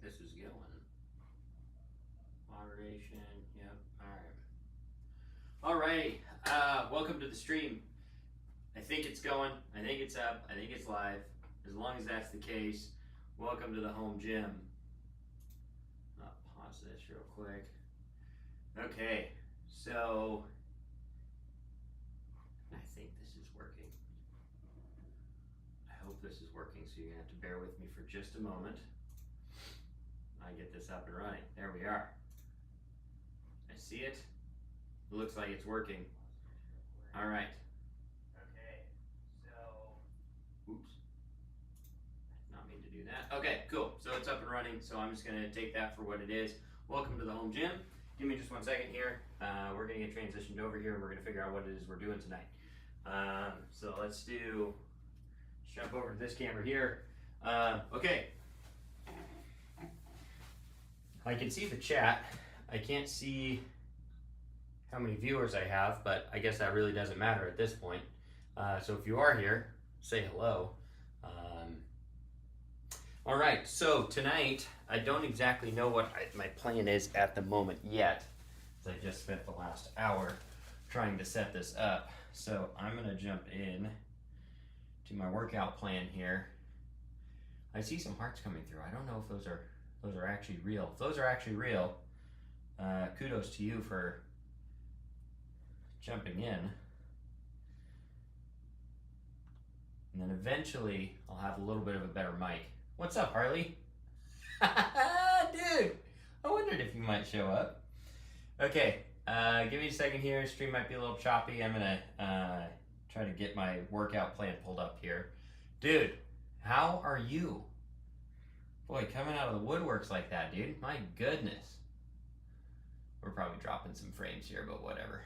this is going. Moderation, yep, all right. Welcome to the stream. I think it's going, I think it's up, I think it's live. As long as that's the case, welcome to the home gym. I'll pause this real quick. Okay, so I think this is working. I hope this is working, so you're gonna have to bear with me for just a moment. I get this up and running. There we are. I see it. It looks like it's working. All right. Okay, so, oops. Not mean to do that. Okay, cool. So it's up and running, so I'm just gonna take that for what it is. Welcome to the home gym. Give me just 1 second here. We're gonna get transitioned over here and we're gonna figure out what it is we're doing tonight. So let's jump over to this camera here. Okay. I can see the chat. I can't see how many viewers I have, but I guess that really doesn't matter at this point. So if you are here, say hello. All right, so tonight, I don't exactly know what my plan is at the moment yet, as I just spent the last hour trying to set this up. So I'm gonna jump in to my workout plan here. I see some hearts coming through. I don't know if those are actually real. If those are actually real, kudos to you for jumping in. And then eventually I'll have a little bit of a better mic. What's up, Harley? Dude, I wondered if you might show up. Okay, give me a second here. Stream might be a little choppy. I'm gonna try to get my workout plan pulled up here. Dude, how are you? Boy, coming out of the woodworks like that, dude. My goodness. We're probably dropping some frames here, but whatever.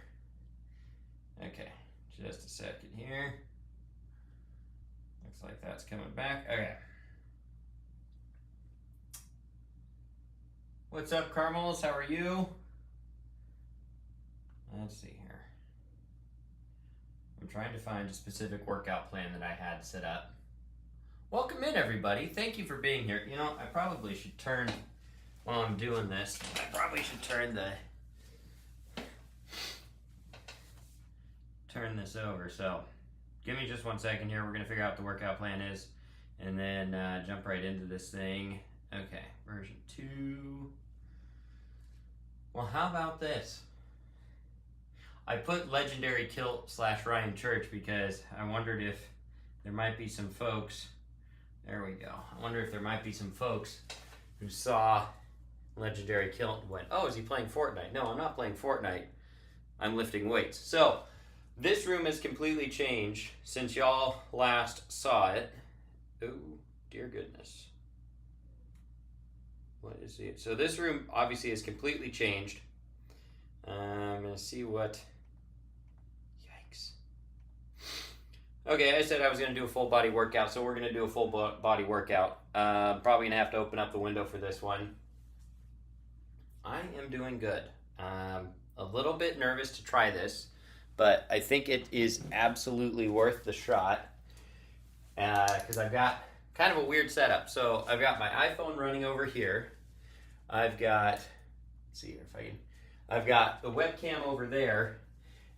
Okay, just a second here. Looks like that's coming back. Okay. What's up, Carmels? How are you? Let's see here. I'm trying to find a specific workout plan that I had set up. Welcome in, everybody. Thank you for being here. You know, I probably should turn, while I'm doing this, I probably should turn this over. So give me just 1 second here. We're gonna figure out what the workout plan is and then jump right into this thing. Okay, version 2. Well, how about this? I put LegendaryKilt / Ryan Church because I wondered if there might be some folks. There we go. I wonder if there might be some folks who saw LegendaryKilt and went, oh, is he playing Fortnite? No, I'm not playing Fortnite. I'm lifting weights. So this room has completely changed since y'all last saw it. Oh, dear goodness. What is it? So this room obviously has completely changed. I'm going to see what... Yikes. Okay, I said I was going to do a full body workout, so we're going to do a full body workout. Probably going to have to open up the window for this one. I am doing good. A little bit nervous to try this, but I think it is absolutely worth the shot because I've got kind of a weird setup. So I've got my iPhone running over here. I've got, let's see here if I can, I've got the webcam over there,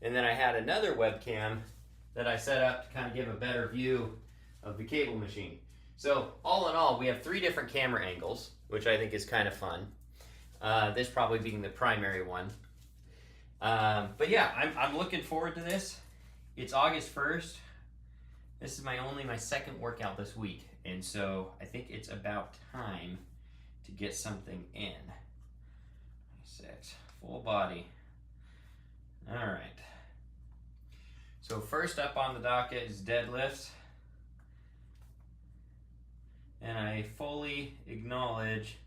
and then I had another webcam that I set up to kind of give a better view of the cable machine. So all in all, we have 3 different camera angles, which I think is kind of fun. This probably being the primary one. But yeah, I'm looking forward to this. It's August 1st. This is my second workout this week, and so I think it's about time to get something in. 6, full body. All right. So first up on the docket is deadlifts. And I fully acknowledge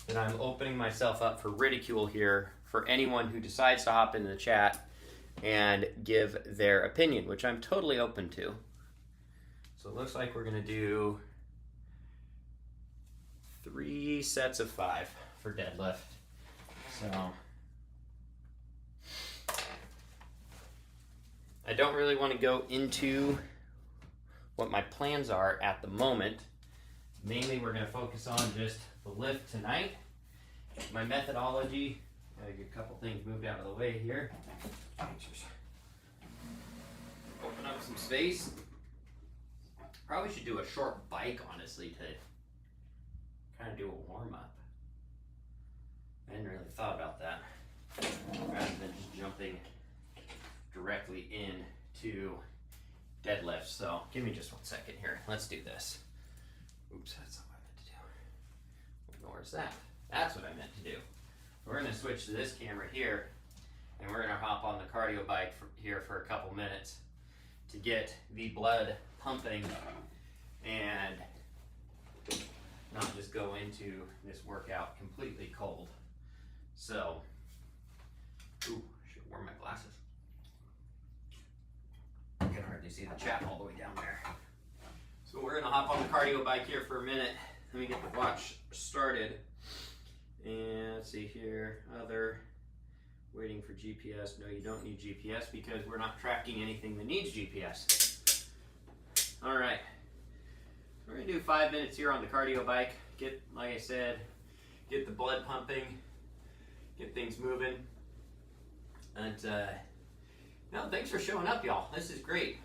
that I'm opening myself up for ridicule here for anyone who decides to hop into the chat and give their opinion, which I'm totally open to. So it looks like we're gonna do 3 sets of 5 for deadlift. So I don't really want to go into what my plans are at the moment, Mainly we're going to focus on just the lift tonight. My methodology, gotta get a couple things moved out of the way here. Open up some space. Probably should do a short bike, honestly, to kind of do a warm-up. I hadn't really thought about that, rather than just jumping directly into deadlifts. So give me just 1 second here. Let's do this. Oops, that's not what I meant to do. Ignores that. That's what I meant to do. We're going to switch to this camera here, and we're going to hop on the cardio bike here for a couple minutes to get the blood pumping and not just go into this workout completely cold. So, ooh, I should have worn my glasses. I can hardly see the chat all the way down there. So we're gonna hop on the cardio bike here for a minute. Let me get the watch started. And let's see here, other, waiting for GPS. No, you don't need GPS because we're not tracking anything that needs GPS. All right, we're gonna do 5 minutes here on the cardio bike. Get, like I said, get the blood pumping, get things moving. And no, thanks for showing up, y'all. This is great.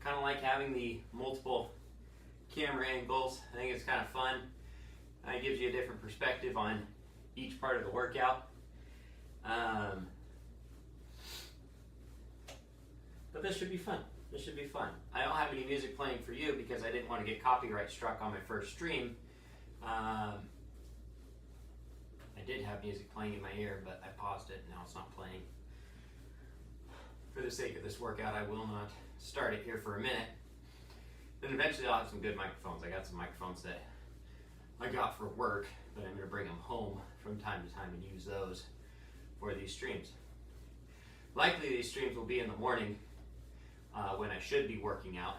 Kind of like having the multiple camera angles. I think it's kind of fun. It gives you a different perspective on each part of the workout. But this should be fun. This should be fun. I don't have any music playing for you because I didn't want to get copyright struck on my first stream. I did have music playing in my ear, but I paused it and now it's not playing. For the sake of this workout, I will not start it here for a minute. Then eventually I'll have some good microphones. I got some microphones that I got for work, but I'm going to bring them home from time to time and use those for these streams. Likely these streams will be in the morning when I should be working out.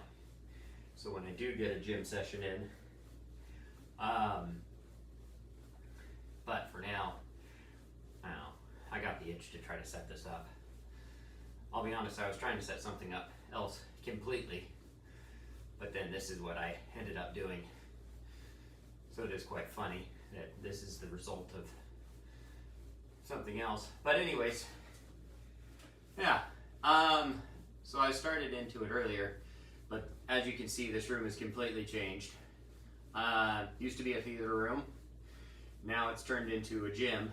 So when I do get a gym session in. But for now, I don't know, I got the itch to try to set this up. I'll be honest, I was trying to set something up else completely, but then this is what I ended up doing. So it is quite funny that this is the result of something else. But anyways, yeah, so I started into it earlier, but as you can see, this room is completely changed. Used to be a theater room. Now it's turned into a gym.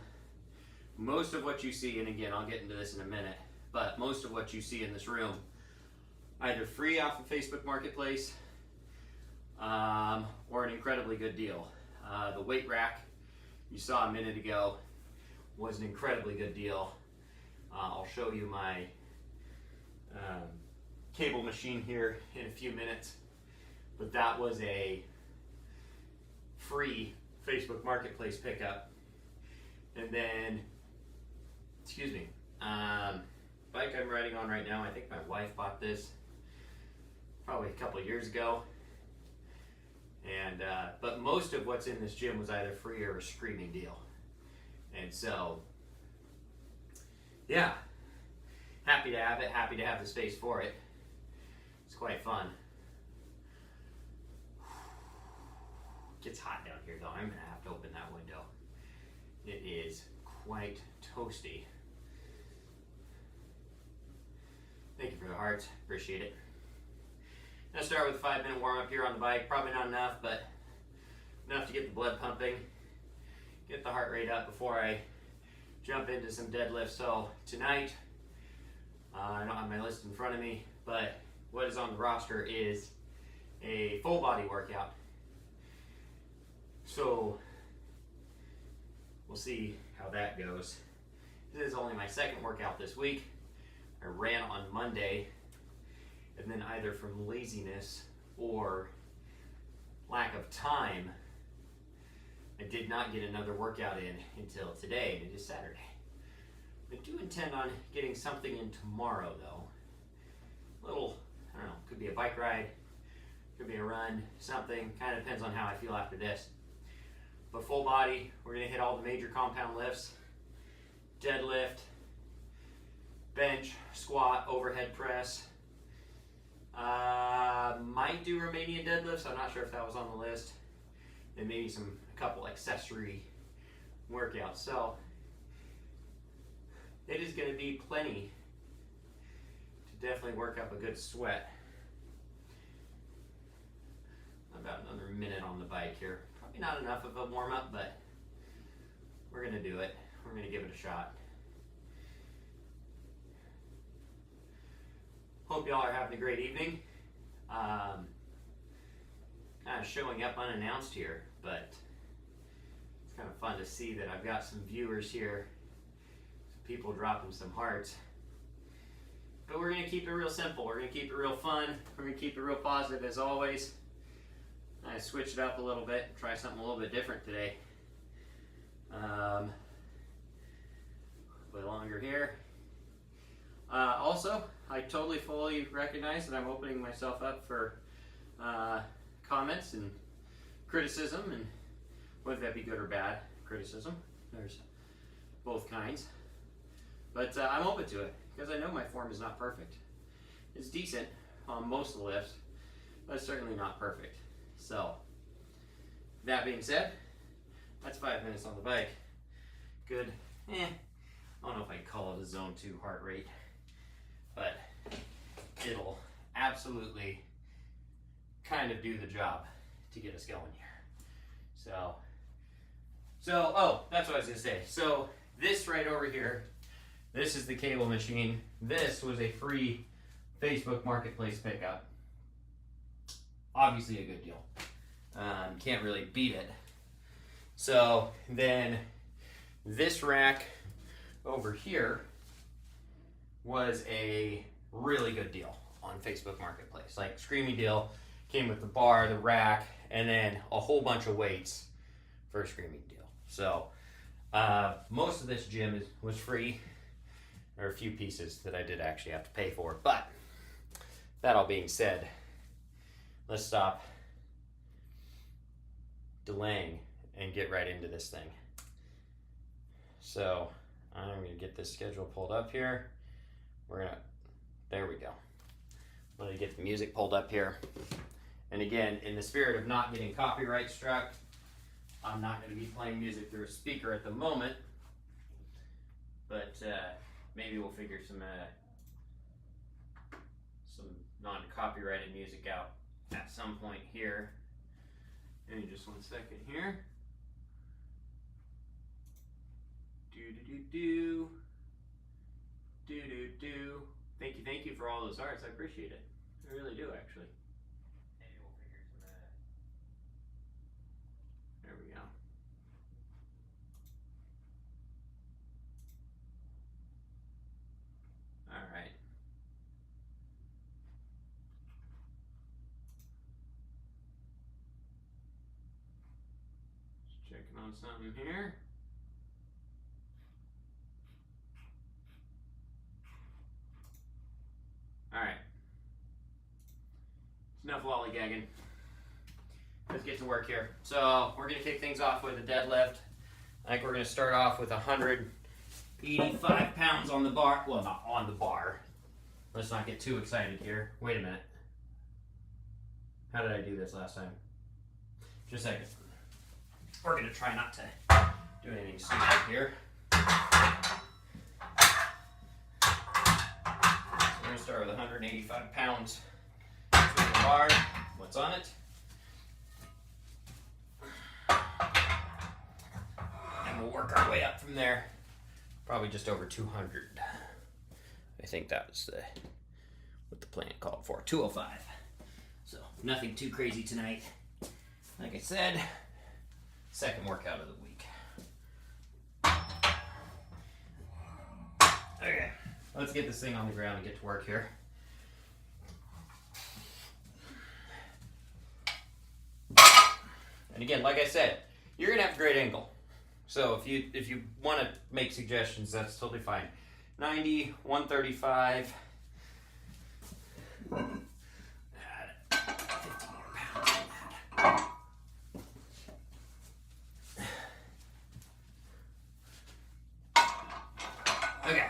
Most of what you see, and again, I'll get into this in a minute, but most of what you see in this room, either free off of Facebook Marketplace or an incredibly good deal. The weight rack you saw a minute ago was an incredibly good deal. I'll show you my cable machine here in a few minutes, but that was a free Facebook Marketplace pickup. And then, excuse me, bike I'm riding on right now, I think my wife bought this probably a couple years ago. And but most of what's in this gym was either free or a screaming deal. And so, yeah, happy to have it, happy to have the space for it. It's quite fun. Gets hot down here though. I'm gonna have to open that window. It is quite toasty. Thank you for the hearts, appreciate it. I'll start with a 5-minute warm up here on the bike. Probably not enough, but enough to get the blood pumping, get the heart rate up before I jump into some deadlifts. So tonight, I don't have my list in front of me, but what is on the roster is a full body workout. So we'll see how that goes. This is only my second workout this week. I ran on Monday, and then either from laziness or lack of time, I did not get another workout in until today, and it is Saturday. I do intend on getting something in tomorrow though. A little, I don't know, could be a bike ride, could be a run, something, kind of depends on how I feel after this. But full body, we're gonna hit all the major compound lifts, deadlift, bench, squat, overhead press. Might might do Romanian deadlifts. I'm not sure if that was on the list. And maybe a couple accessory workouts. So it is going to be plenty to definitely work up a good sweat. About another minute on the bike here. Probably not enough of a warm-up, but we're going to do it. We're going to give it a shot. Hope y'all are having a great evening. Kind of showing up unannounced here, but it's kind of fun to see that I've got some viewers here, some people dropping some hearts. But we're going to keep it real simple. We're going to keep it real fun. We're going to keep it real positive as always. I switched it up a little bit, try something a little bit different today. A bit longer here. Also, I totally fully recognize that I'm opening myself up for comments and criticism, and whether that be good or bad criticism. There's both kinds. But I'm open to it because I know my form is not perfect. It's decent on most of the lifts, but it's certainly not perfect. So, that being said, that's 5 minutes on the bike. Good. I don't know if I'd call it a zone 2 heart rate, but it'll absolutely kind of do the job to get us going here. Oh, that's what I was gonna say. So this right over here, this is the cable machine. This was a free Facebook Marketplace pickup. Obviously a good deal. Can't really beat it. So then this rack over here was a really good deal on Facebook Marketplace. Like screaming deal, came with the bar, the rack, and then a whole bunch of weights for a screaming deal. So most of this gym was free. There are a few pieces that I did actually have to pay for, but that all being said, let's stop delaying and get right into this thing. So I'm going to get this schedule pulled up here. There we go. Let me get the music pulled up here. And again, in the spirit of not getting copyright struck, I'm not going to be playing music through a speaker at the moment, but maybe we'll figure some non-copyrighted music out at some point here. Give me just 1 second here. Do. Thank you for all those hearts. I appreciate it. I really do, actually. Maybe we'll figure some there we go. All right. Just checking on something here. All right. Enough lollygagging. Let's get to work here. So we're going to kick things off with a deadlift. I think we're going to start off with 185 pounds on the bar. Well, not on the bar. Let's not get too excited here. Wait a minute. How did I do this last time? Just a second. We're going to try not to do anything stupid here. We're going to start with 185 pounds. Swing the bar. What's on it? And we'll work our way up from there. Probably just over 200. I think that was what the plan called for. 205. So nothing too crazy tonight. Like I said, second workout of the week. Okay. Let's get this thing on the ground and get to work here. And again, like I said, you're gonna have a great angle. So if you want to make suggestions, that's totally fine. 90, 135. Add 50 more pounds on that. Okay.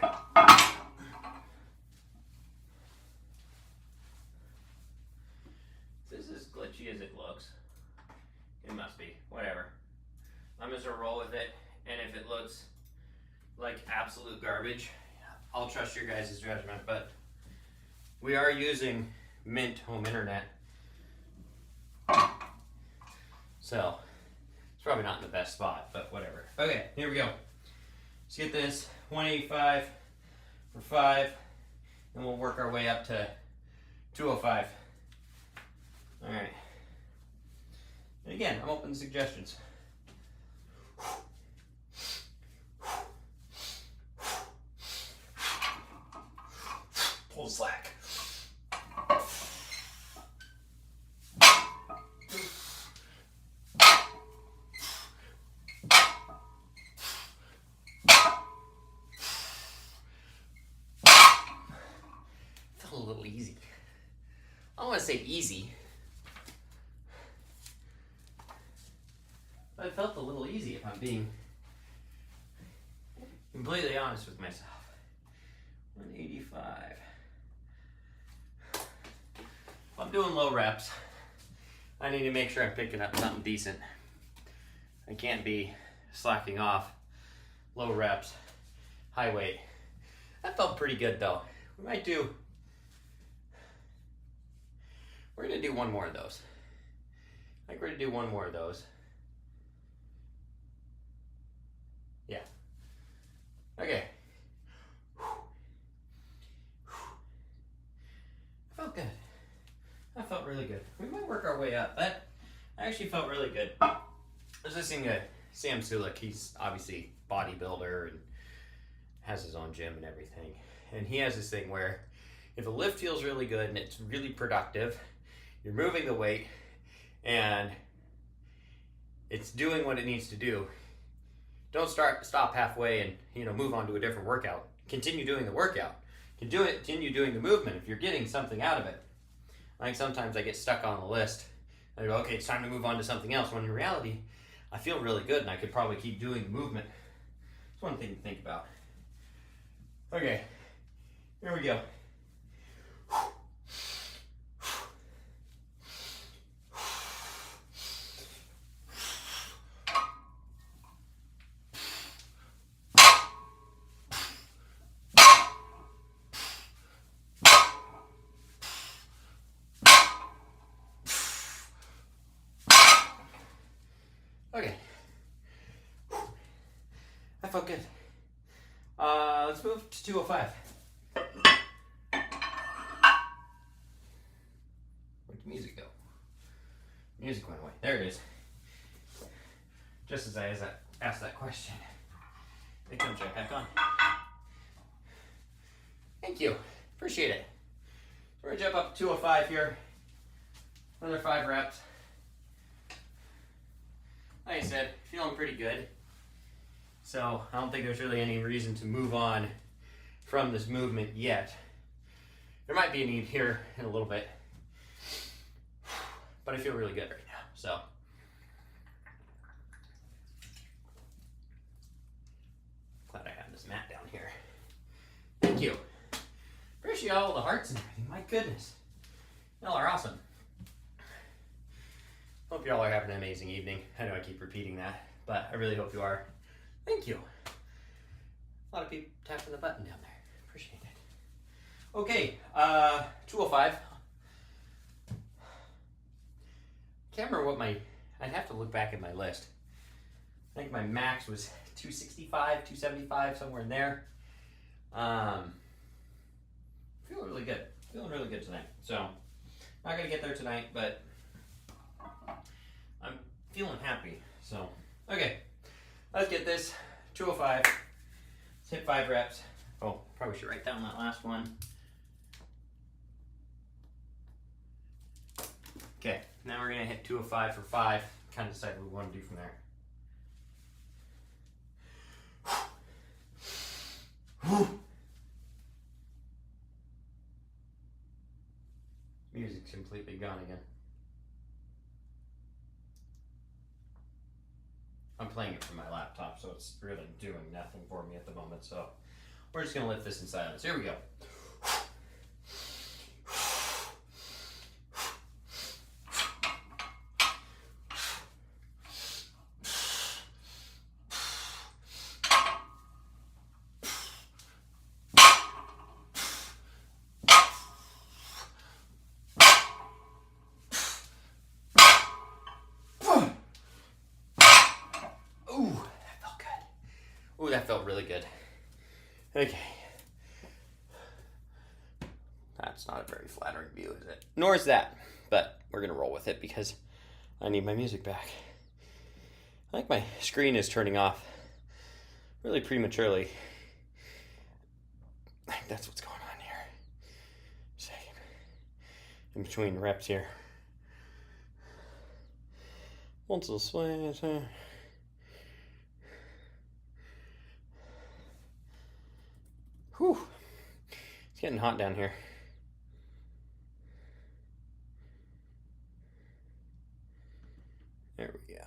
glitchy as it looks. It must be. Whatever. I'm just gonna roll with it, and if it looks like absolute garbage, I'll trust your guys' judgment, but we are using Mint Home Internet. So, it's probably not in the best spot, but whatever. Okay, here we go. Let's get this 185 for 5, and we'll work our way up to 205. All right. And again, I'm open to suggestions. Pull slack. Felt a little easy. I don't want to say easy, but it felt a little easy if I'm being completely honest with myself. 185. If I'm doing low reps, I need to make sure I'm picking up something decent. I can't be slacking off. Low reps, high weight. That felt pretty good though. We're gonna do one more of those. I think we're gonna do one more of those. Yeah. Okay. Felt good. That felt really good. We might work our way up. That actually felt really good. I was listening to Sam Sulik. He's obviously bodybuilder and has his own gym and everything. And he has this thing where if a lift feels really good and it's really productive, you're moving the weight and it's doing what it needs to do, don't stop halfway and move on to a different workout. Continue doing the workout. Continue doing the movement if you're getting something out of it. I think sometimes I get stuck on the list. I go, okay, it's time to move on to something else. When in reality, I feel really good and I could probably keep doing the movement. It's one thing to think about. Okay, here we go. Okay. That felt good. Let's move to 205. Where'd the music go? Music went away. There it is. Just as I asked that question, it comes right back on. Thank you. Appreciate it. We're gonna jump up to 205 here. Another 5 reps. Like I said, feeling pretty good. So I don't think there's really any reason to move on from this movement yet. There might be a need here in a little bit, but I feel really good right now. So glad I have this mat down here. Thank you. Appreciate all the hearts and everything. My goodness. Y'all are awesome. Hope y'all are having an amazing evening. I know I keep repeating that, but I really hope you are. Thank you. A lot of people tapping the button down there. Appreciate it. Okay, 205. Can't remember what I'd have to look back at my list. I think my max was 265, 275, somewhere in there. Feeling really good. Feeling really good tonight. So, not gonna get there tonight, but I'm feeling happy. So, okay. Let's get this. 205. Let's hit 5 reps. Oh, probably should write down that last one. Okay, now we're gonna hit 205 for 5. Kind of decide what we want to do from there. Music's completely gone again. I'm playing it from my laptop, so it's really doing nothing for me at the moment. So we're just gonna lift this in silence. Here we go. that felt really good. Okay. That's not a very flattering view, is it? Nor is that, but we're gonna roll with it because I need my music back. I think my screen is turning off really prematurely. I think that's what's going on here. Second. In between reps here. Once a sway. Whew. It's getting hot down here. There we go.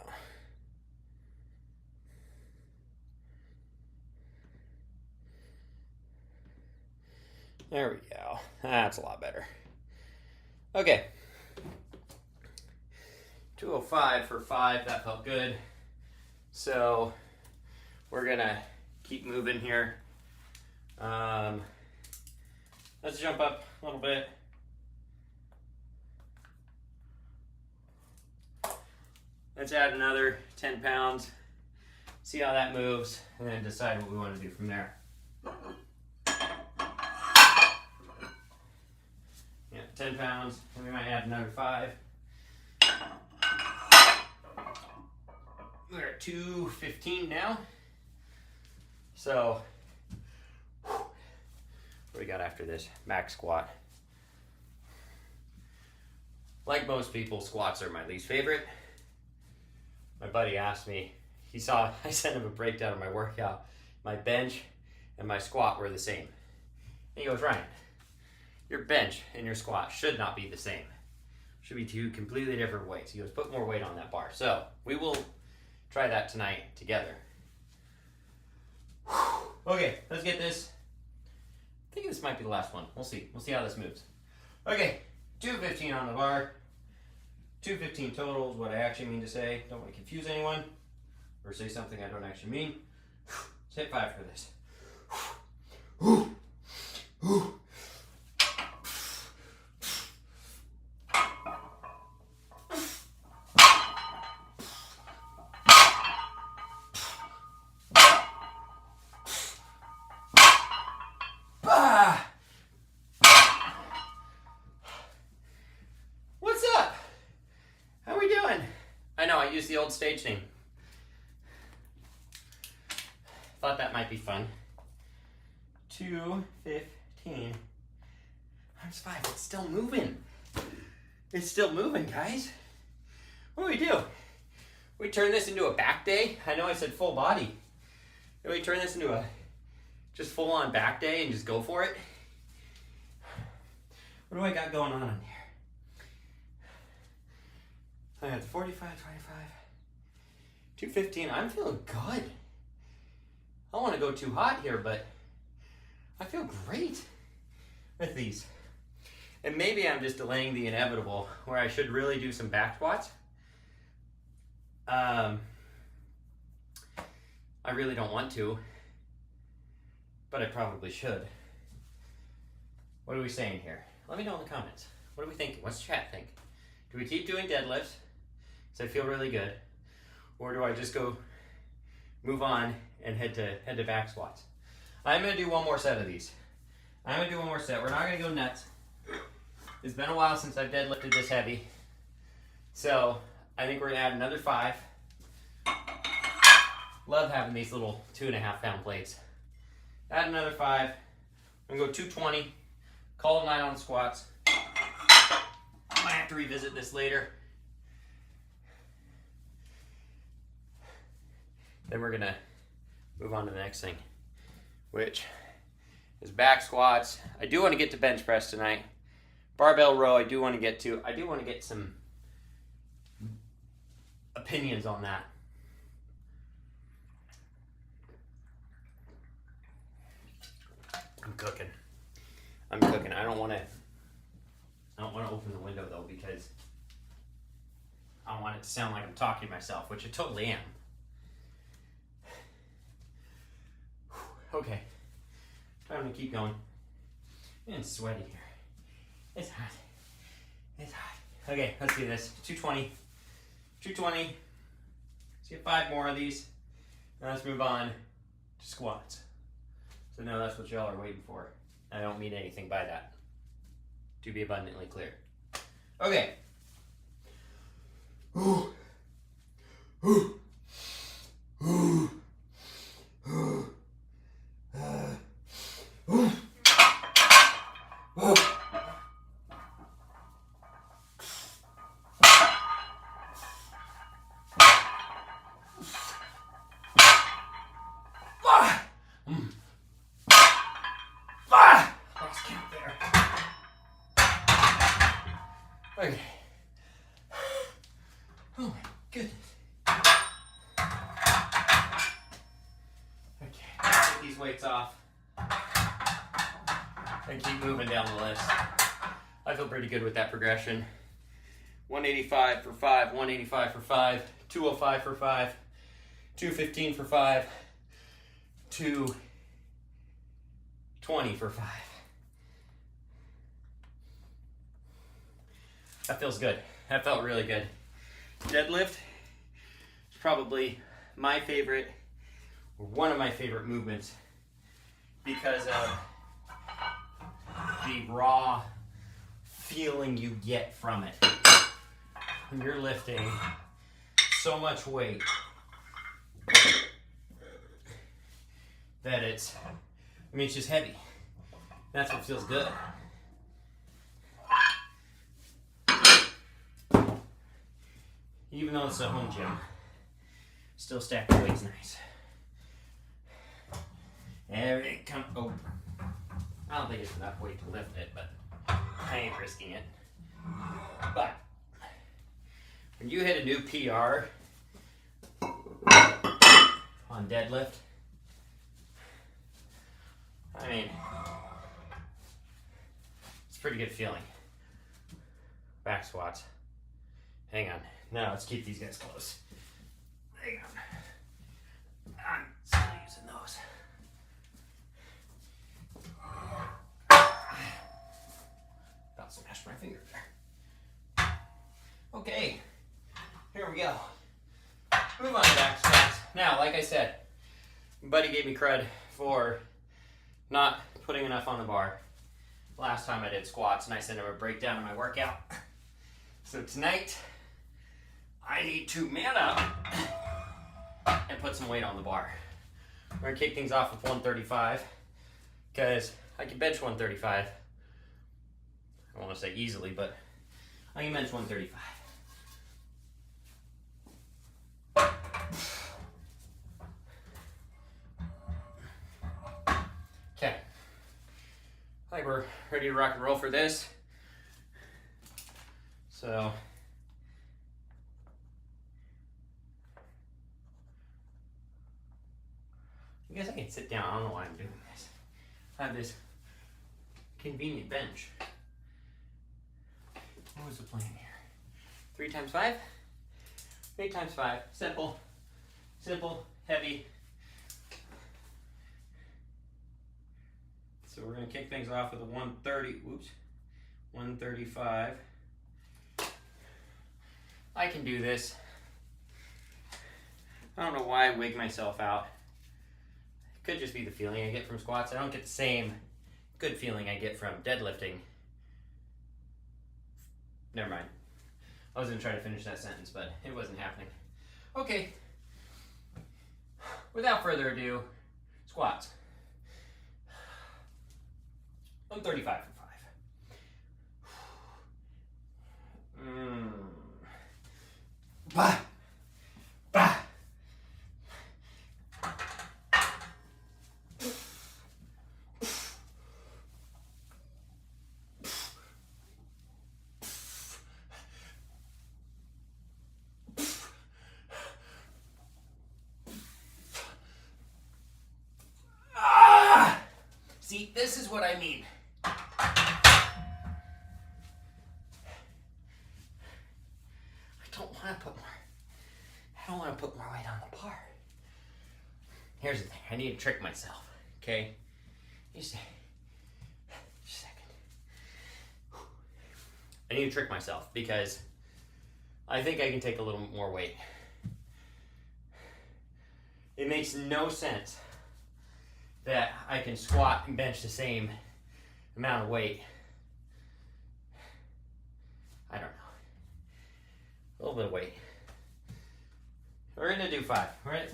There we go. That's a lot better. Okay. 205 for 5. That felt good. So we're gonna keep moving here. Let's jump up a little bit. Let's add another 10 pounds. See how that moves, and then decide what we want to do from there. Yeah, 10 pounds, and we might add another 5. We're at 215 now. So, what do we got after this? Back squat. Like most people, squats are my least favorite. My buddy asked me, he saw I sent him a breakdown of my workout. My bench and my squat were the same. And he goes, Ryan, your bench and your squat should not be the same. Should be two completely different weights. He goes, put more weight on that bar. So we will try that tonight together. Okay, let's get this. I think this might be the last one. We'll see. We'll see how this moves. Okay, 215 on the bar. 215 total is what I actually mean to say. Don't want to confuse anyone or say something I don't actually mean. Let's hit 5 for this. What's up? How are we doing? I know, I used the old stage name. Thought that might be fun. 215 times 5. It's still moving. It's still moving, guys. What do we do? We turn this into a back day? I know I said full body. Do we turn this into a just full on back day and just go for it? What do I got going on here? I got 45, 25, 215. I'm feeling good. I don't want to go too hot here, but I feel great with these. And maybe I'm just delaying the inevitable where I should really do some back squats. I really don't want to, but I probably should. What are we saying here? Let me know in the comments. What are we thinking? What's the chat think? Do we keep doing deadlifts, because I feel really good, or do I just go move on and head to back squats? I'm gonna do one more set of these. I'm gonna do one more set. We're not gonna go nuts. It's been a while since I've deadlifted this heavy, so I think we're gonna add another 5. Love having these little 2.5 pound plates. Add another 5. I'm gonna go 220. Call it a night on squats. I might have to revisit this later. Then we're gonna move on to the next thing, which is back squats. I do want to get to bench press tonight. Barbell row, I do want to get to. I do want to get some opinions on that. I'm cooking. I don't want to open the window though, because I don't want it to sound like I'm talking to myself, which I totally am. Okay, time to keep going. It's sweaty here. It's hot. It's hot. Okay, let's do this. 220. 220. Let's get 5 more of these. Now let's move on to squats. So now that's what y'all are waiting for. I don't mean anything by that, to be abundantly clear. Okay. Ooh. Ooh. Ooh. Ooh. Ooh. Ooh. Lost count there. Okay. Oh my goodness. Okay, take these weights off and keep moving down the list. I feel pretty good with that progression. 185 for 5, 185 for 5, 205 for 5, 215 for 5, 220 for 5. That feels good. That felt really good. Deadlift is probably my favorite, or one of my favorite movements, because of the raw feeling you get from it. When you're lifting so much weight that it's just heavy. That's what feels good. Even though it's a home gym, still stacking weight's nice. Everything come. Oh, I don't think it's enough weight to lift it, but I ain't risking it. But when you hit a new PR on deadlift, I mean, it's a pretty good feeling. Back squats. Hang on. Now let's keep these guys close. Hang on. I'm still using those. About smashed my finger there. Okay. Here we go. Move on to back squats. Now, like I said, my buddy gave me cred for not putting enough on the bar last time I did squats, and I sent him a breakdown of my workout. So tonight, I need to man up and put some weight on the bar. We're gonna kick things off with 135, because I can bench 135. I don't want to say easily, but I can bench 135. Okay. I think we're ready to rock and roll for this. So, I guess I can sit down. I don't know why I'm doing this. I have this convenient bench. What was the plan here? 3 times 5? 8 times 5. Simple. Simple. Heavy. So we're going to kick things off with a 135. I can do this. I don't know why I wig myself out. It could just be the feeling I get from squats. I don't get the same good feeling I get from deadlifting. Never mind. I was going to try to finish that sentence, but it wasn't happening. Okay. Without further ado, squats. 135 for 5. Bah! Bah! Ah! See, this is what I mean. I don't want to put more weight on the bar. Here's the thing. I need to trick myself. Okay? Just a second. I need to trick myself because I think I can take a little more weight. It makes no sense that I can squat and bench the same amount of weight. I don't know. A little bit of weight. We're gonna do 5. We're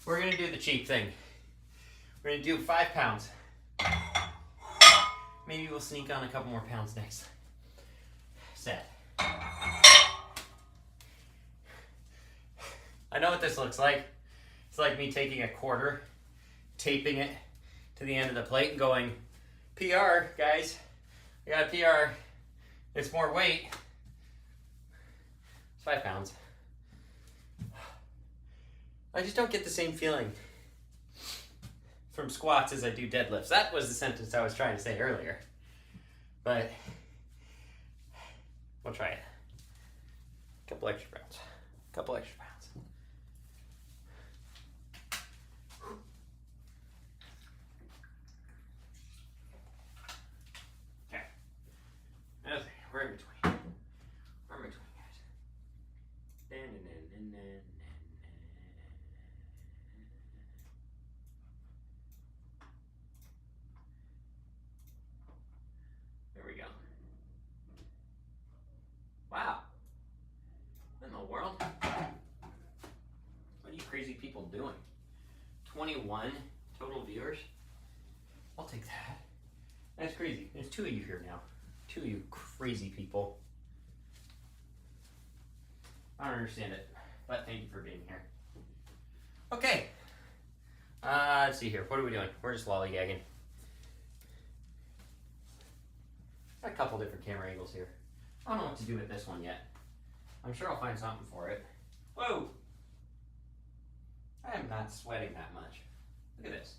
gonna do the cheap thing. We're gonna do 5 pounds. Maybe we'll sneak on a couple more pounds next set. I know what this looks like. It's like me taking a quarter, taping it to the end of the plate and going, PR, guys. I got a PR. It's more weight. It's 5 pounds. I just don't get the same feeling from squats as I do deadlifts. That was the sentence I was trying to say earlier. But we'll try it. A couple extra pounds. Okay. We're in between. Guys. There we go. Wow. What in the world? What are you crazy people doing? 21 total viewers? I'll take that. That's crazy. There's 2 of you here now. 2 of you crazy people. I don't understand it, but thank you for being here. Okay. Let's see here. What are we doing? We're just lollygagging. Got a couple different camera angles here. I don't know what to do with this one yet. I'm sure I'll find something for it. Whoa! I am not sweating that much. Look at this.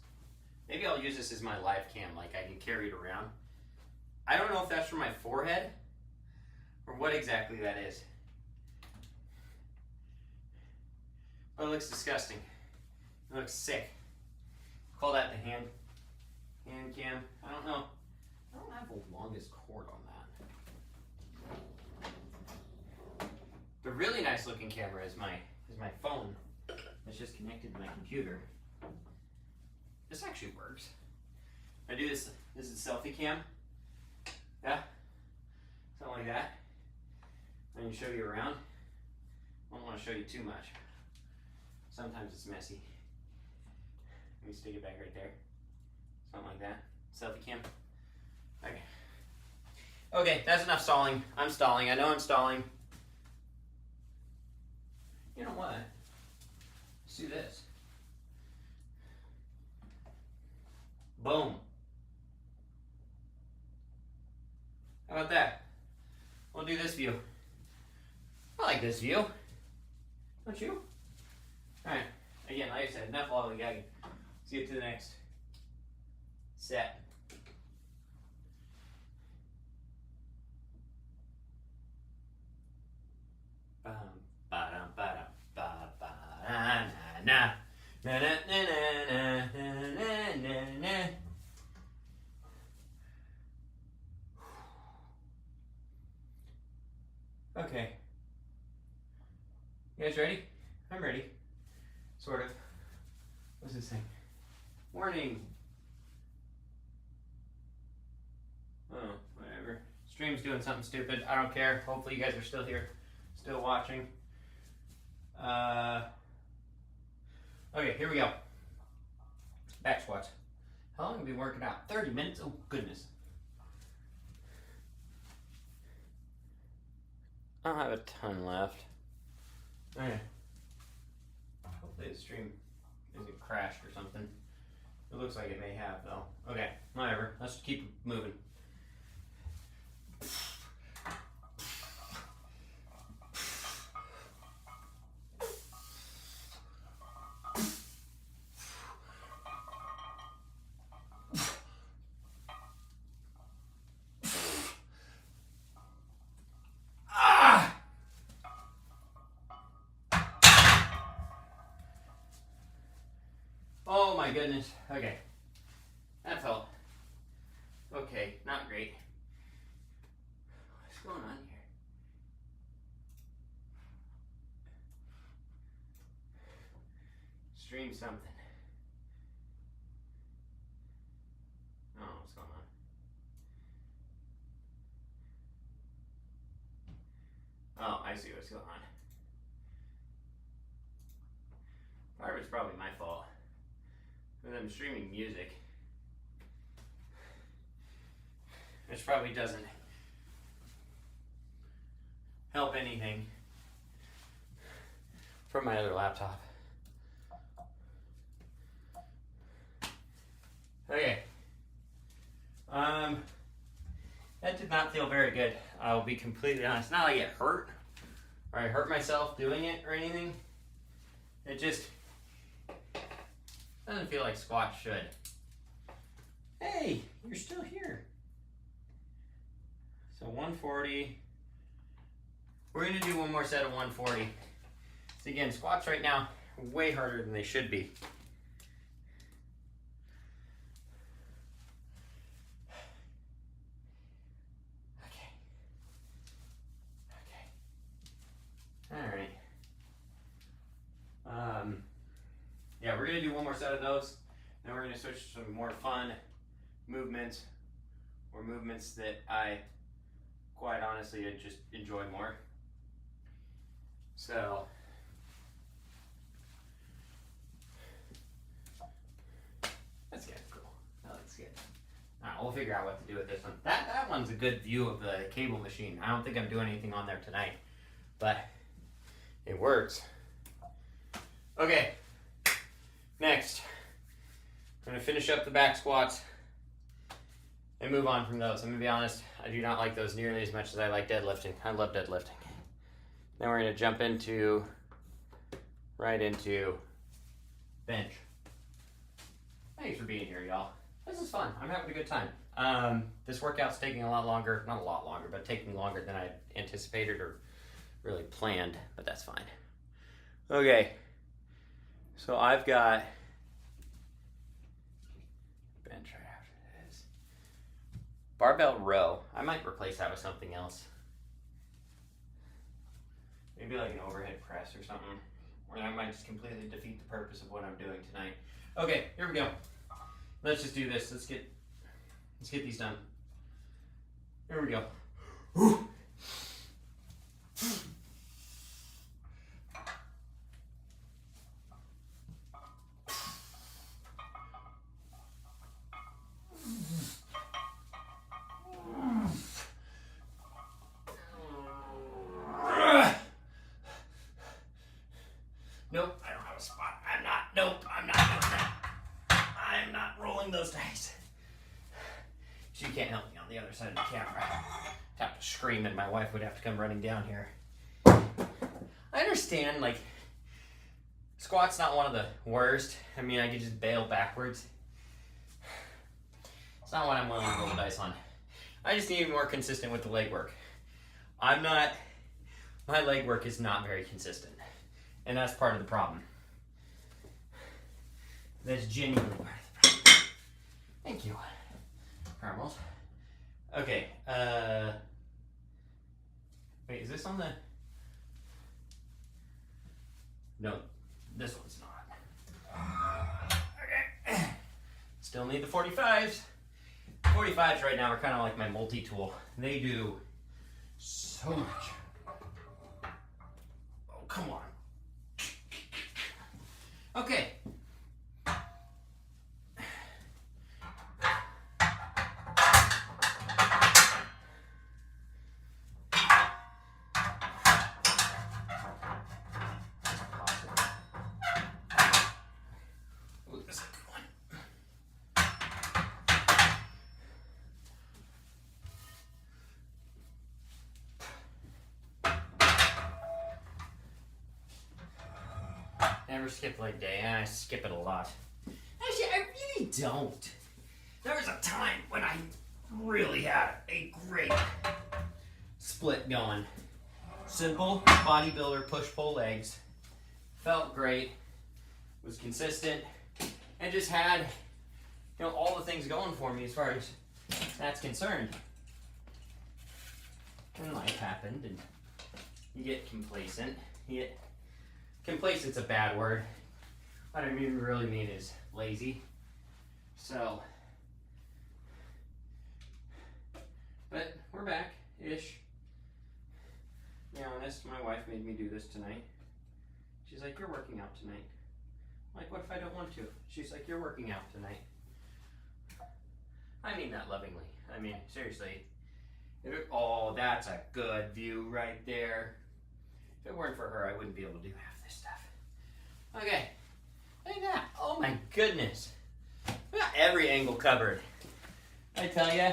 Maybe I'll use this as my live cam, like I can carry it around. I don't know if that's for my forehead or what exactly that is. But it looks disgusting. It looks sick. Call that the hand cam. I don't know. I don't have the longest cord on that. The really nice looking camera is my phone. It's just connected to my computer. This actually works. I do this. This is selfie cam. Yeah, something like that. And you show you around. I don't want to show you too much. Sometimes it's messy. Let me stick it back right there. Something like that. Selfie cam. Okay. Okay, that's enough stalling. I'm stalling. I know I'm stalling. You know what? Let's do this. Boom. How about that? We'll do this view. I like this view. Don't you? Alright. Again, like I said, enough lollygagging. Let's get to the next set. Okay. You guys ready? I'm ready. Sort of. What's this thing? Warning. Oh, whatever. Stream's doing something stupid. I don't care. Hopefully you guys are still here, still watching. Okay, here we go. Back squats. How long have we been working out? 30 minutes? Oh, goodness. I don't have a ton left. Okay. Hopefully the stream isn't crashed or something. It looks like it may have, though. Okay, whatever. Let's keep moving. Oh my goodness. Okay. That felt okay. Not great. What's going on here? Stream something. I see what's going on. Part of it's probably my fault. Because I'm streaming music. Which probably doesn't help anything from my other laptop. Okay. That did not feel very good. I'll be completely honest. Not like it hurt, or I hurt myself doing it or anything. It just doesn't feel like squats should. Hey, you're still here. So 140. We're gonna do one more set of 140. So again, squats right now are way harder than they should be. Alright. Yeah, we're going to do one more set of those. Then we're going to switch to some more fun movements, or movements that I, quite honestly, just enjoy more. So, that's good. Cool. That looks good. Alright, we'll figure out what to do with this one. That one's a good view of the cable machine. I don't think I'm doing anything on there tonight, but it works. Okay, next, I'm gonna finish up the back squats and move on from those. I'm gonna be honest, I do not like those nearly as much as I like deadlifting. I love deadlifting. Then we're gonna jump right into bench. Thanks for being here, y'all. This is fun, I'm having a good time. This workout's taking a lot longer, not a lot longer, but taking longer than I anticipated or really planned, but that's fine. Okay, so I've got bench right after this. Barbell row. I might replace that with something else. Maybe like an overhead press or something. Or that might just completely defeat the purpose of what I'm doing tonight. Okay, here we go. Let's just do this. Let's get these done. Here we go. Whew. Nope, I don't have a spot. I'm not doing that. I'm not rolling those dice. She can't help me on the other side of the camera. I'd have to scream and my wife would have to come running down here. I understand, like, squat's not one of the worst. I mean, I could just bail backwards. It's not what I'm willing to roll the dice on. I just need to be more consistent with the leg work. My leg work is not very consistent. And that's part of the problem. That's genuinely part of the problem. Thank you. Caramels. Okay, wait, is this on the... No, this one's not. Okay. Still need the 45s. 45s right now are kind of like my multi-tool. They do so much. Oh, come on. Okay. Ooh, this is a good one. Never skip leg day, and I skip it a lot. Actually, I really don't. There was a time when I really had a great split going. Simple bodybuilder push-pull legs. Felt great. Was consistent. And just had, all the things going for me as far as that's concerned. And life happened, and you get complacent. Complacent's a bad word. What I really mean is lazy. So, but we're back-ish. To be honest, my wife made me do this tonight. She's like, you're working out tonight. I'm like, what if I don't want to? She's like, you're working out tonight. I mean that lovingly. I mean, seriously. Oh, that's a good view right there. If it weren't for her, I wouldn't be able to do half this stuff. Okay, look at that. Oh my goodness. We got every angle covered. I tell ya.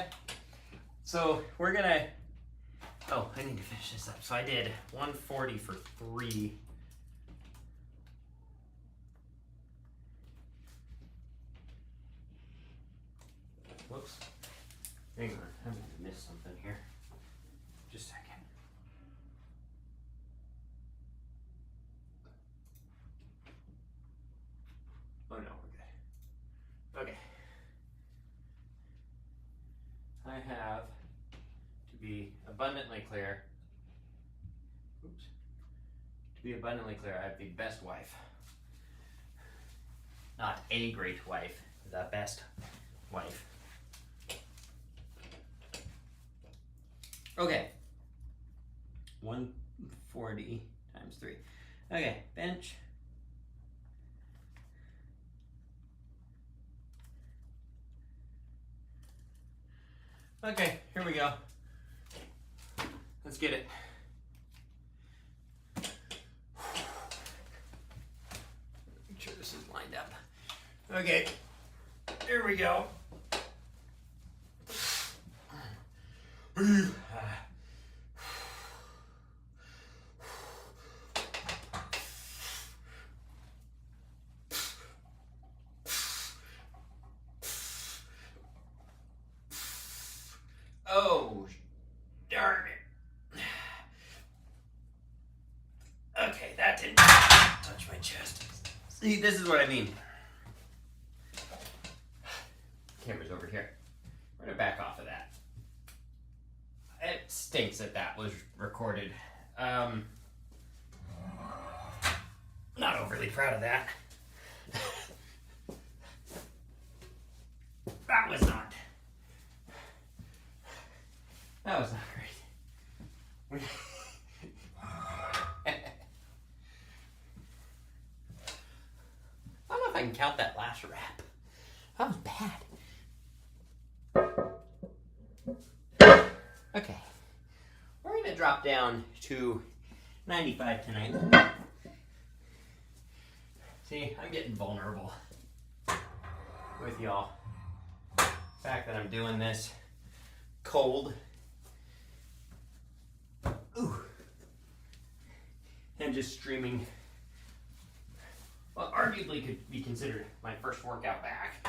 So we're gonna, oh, I need to finish this up. So I did 140 for 3. Whoops. Hang on, I'm gonna miss something here. Just a second. Oh no, we're good. Okay. I have to be abundantly clear. Oops. To be abundantly clear, I have the best wife. Not a great wife, the best wife. Okay. 140 times 3. Okay, bench. Okay, here we go. Let's get it. Make sure this is lined up. Okay, here we go. Oh, darn it. Okay, that didn't touch my chest. See, this is what I mean. Camera's over here. We're gonna back off of that. It stinks that that was recorded. Not overly proud of that. That was not great. I don't know if I can count that last rep. That was bad. Okay. We're going to drop down to 95 tonight. See, I'm getting vulnerable with y'all. The fact that I'm doing this cold. Ooh. And just streaming what arguably could be considered my first workout back.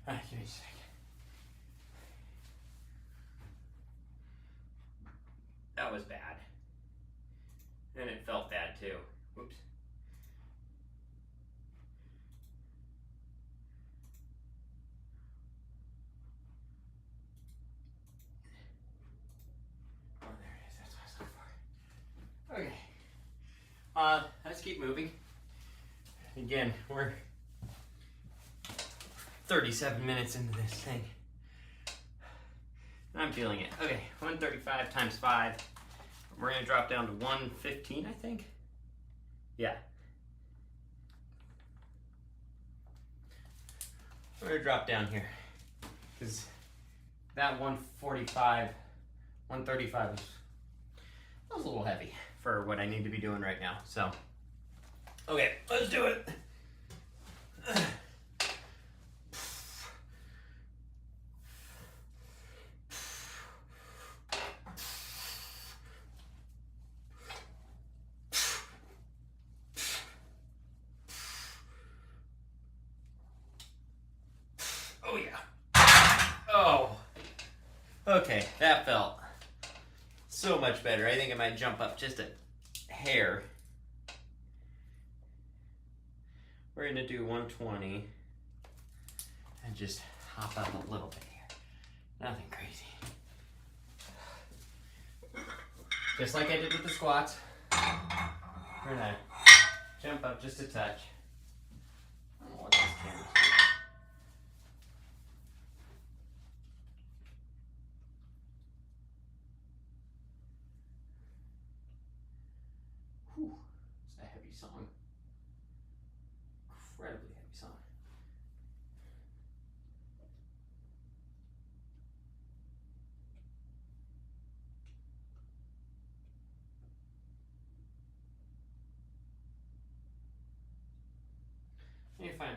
Give me a second. That was bad. And it felt bad too. Whoops. Oh, there it is. That's what I was looking for. Okay. Let's keep moving. Again, we're 37 minutes into this thing. I'm feeling it. Okay, 135 times 5. We're going to drop down to 115, I think. Yeah. We're going to drop down here. Because that 145, 135 was a little heavy for what I need to be doing right now. So, okay, let's do it. Oh yeah. Oh. Okay, that felt so much better. I think I might jump up just a hair. We're gonna do 120 and just hop up a little bit here. Nothing crazy. Just like I did with the squats. We're gonna jump up just a touch. I don't know what this camera's doing.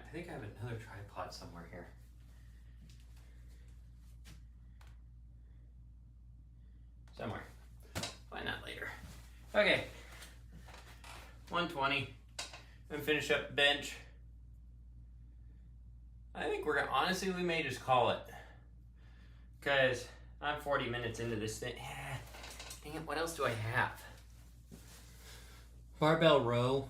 I think I have another tripod somewhere here. Somewhere. Find that later. Okay. 120. And finish up bench. I think honestly, we may just call it. Because I'm 40 minutes into this thing. Dang it, what else do I have? Barbell row.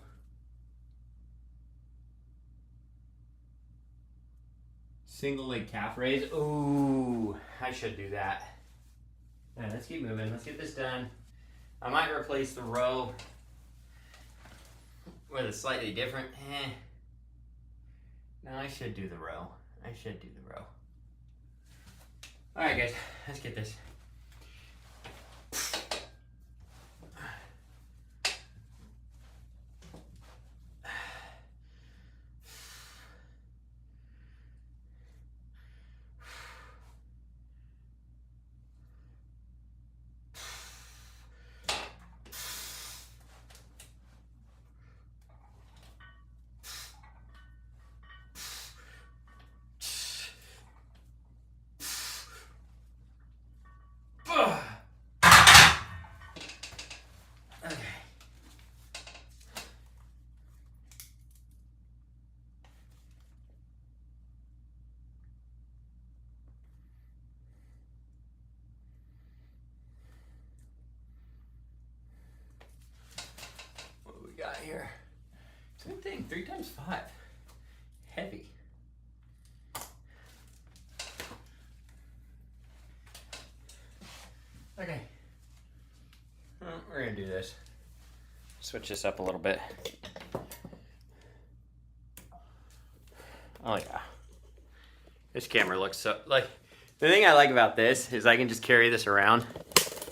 Single leg calf raise. Ooh, I should do that. All right, let's keep moving. Let's get this done. I might replace the row with a slightly different. No, I should do the row. I should do the row. All right, guys, let's get this. Got here. Good thing, 3 times 5. Heavy. Okay. Well, we're gonna do this. Switch this up a little bit. Oh yeah. This camera looks so, like, the thing I like about this is I can just carry this around.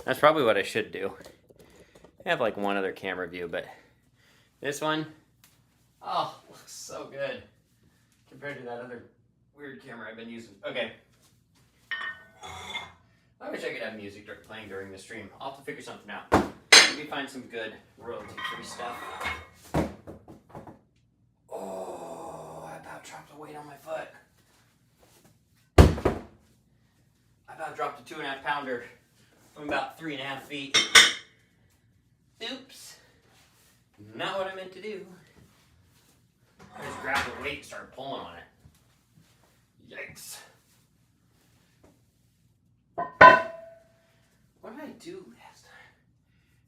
That's probably what I should do. I have like one other camera view, but this one, oh, looks so good compared to that other weird camera I've been using. Okay. I wish I could have music playing during the stream. I'll have to figure something out. Maybe find some good royalty-free stuff. Oh, I about dropped a weight on my foot. I about dropped a 2.5 pounder from about 3.5 feet. Oops. Not what I meant to do. I just grabbed the weight and started pulling on it. Yikes. What did I do last time?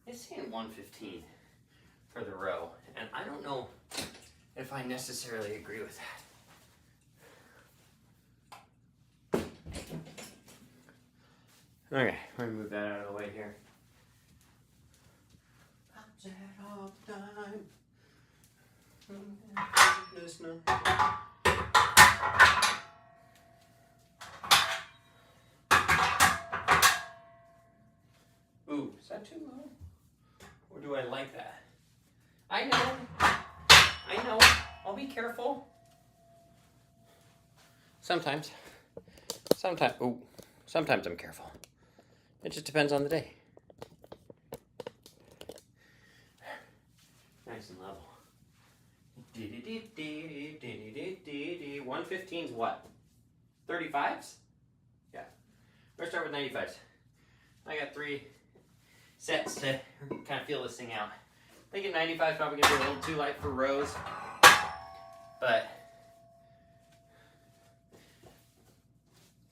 It's saying 115 for the row, and I don't know if I necessarily agree with that. Okay, we're gonna move that out of the way here. All the time. Ooh, is that too low? Or do I like that? I know. I'll be careful. Sometimes I'm careful. It just depends on the day. Nice and level. 115's what? 35s? Yeah. We're gonna start with 95s. I got 3 sets to kind of feel this thing out. Thinking 95 is probably gonna be a little too light for rows, but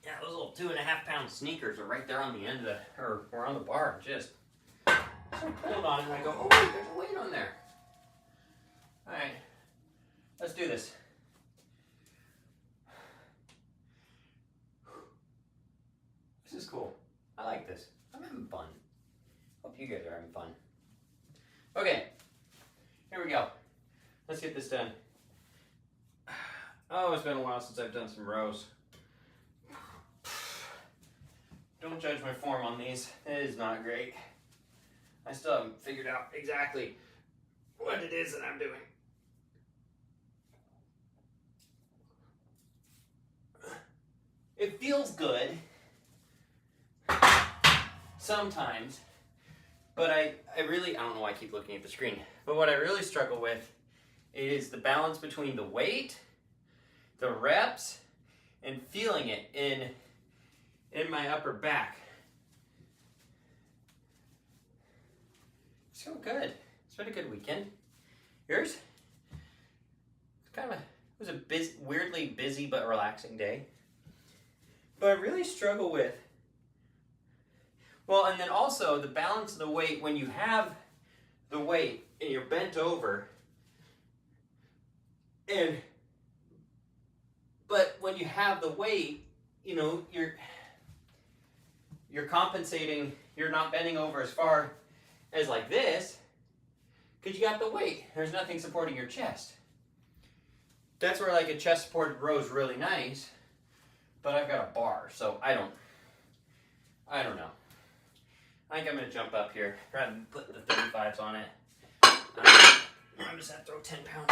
yeah, those little 2.5 pound sneakers are right there on the end of the, or on the bar. Just so I pulled on it and I go, oh wait, there's a weight on there. All right, let's do this. This is cool. I like this. I'm having fun. Hope you guys are having fun. Okay, here we go. Let's get this done. Oh, it's been a while since I've done some rows. Don't judge my form on these. It is not great. I still haven't figured out exactly what it is that I'm doing. It feels good sometimes, but I don't know why I keep looking at the screen, but what I really struggle with is the balance between the weight the reps and feeling it in my upper back. It's so good. It's been a good weekend. Yours? It was a weirdly busy but relaxing day. But I really struggle with, well, and then also the balance of the weight when you have the weight and you're bent over, but when you have the weight, you know, you're compensating, you're not bending over as far as like this, because you got the weight. There's nothing supporting your chest. That's where like a chest support grows really nice, but I've got a bar, so I don't know. I think I'm gonna jump up here, rather than put the 35s on it. I'm just gonna throw 10-pound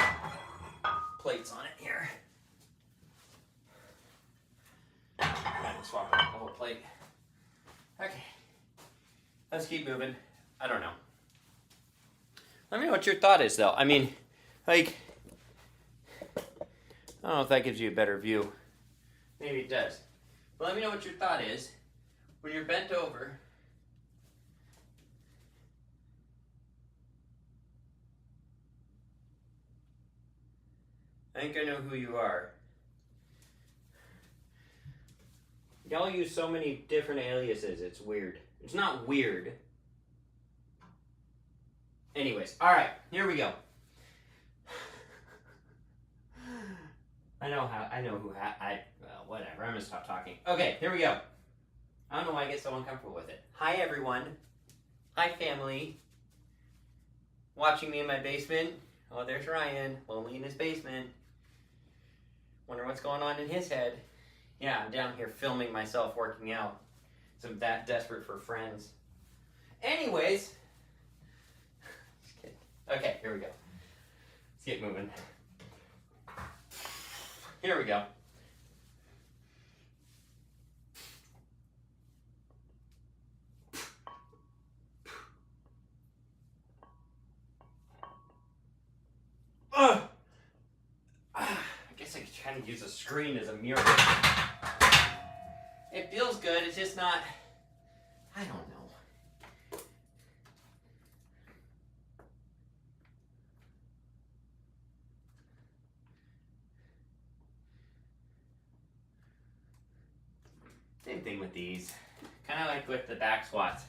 plates on it here. I'm gonna swap out the whole plate. Okay, let's keep moving. I don't know. Let me know what your thought is, though. I mean, like, I don't know if that gives you a better view. Maybe it does. But let me know what your thought is when you're bent over. I think I know who you are. Y'all use so many different aliases, it's weird. It's not weird. Anyways, alright, here we go. Whatever, I'm gonna stop talking. Okay, here we go. I don't know why I get so uncomfortable with it. Hi everyone. Hi family. Watching me in my basement. Oh, there's Ryan, lonely in his basement. Wonder what's going on in his head. Yeah, I'm down here filming myself working out. So I'm that desperate for friends. Anyways. Just kidding. Okay, here we go. Let's get moving. Here we go. I guess I could try to use a screen as a mirror. It feels good, it's just not, I don't know. Same thing with these. Kind of like with the back squats.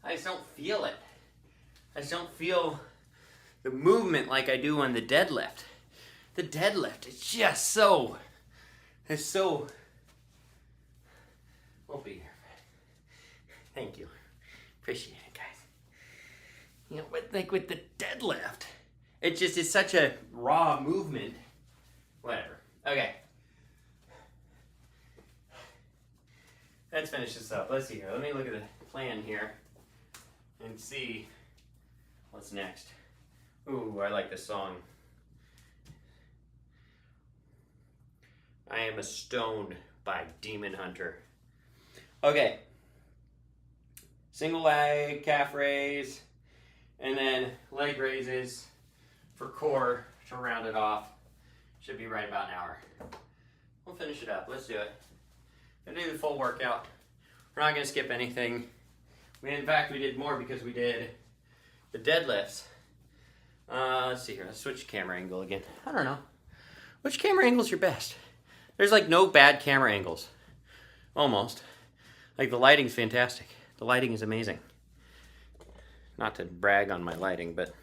I just don't feel it. I just don't feel the movement like I do on the deadlift. The deadlift is just so, we'll be here. Thank you. Appreciate it, guys. You know, but like with the deadlift, it just is such a raw movement. Whatever. Okay. Let's finish this up. Let's see here. Let me look at the plan here and see what's next. Ooh, I like this song. I Am a Stone by Demon Hunter. Okay. Single leg, calf raise, and then leg raises for core to round it off. Should be right about an hour. We'll finish it up. Let's do it. I'm gonna do the full workout. We're not gonna skip anything. In fact, we did more because we did the deadlifts. Let's see here. Let's switch camera angle again. I don't know. Which camera angle is your best? There's like no bad camera angles. Almost. Like the lighting's fantastic. The lighting is amazing. Not to brag on my lighting, but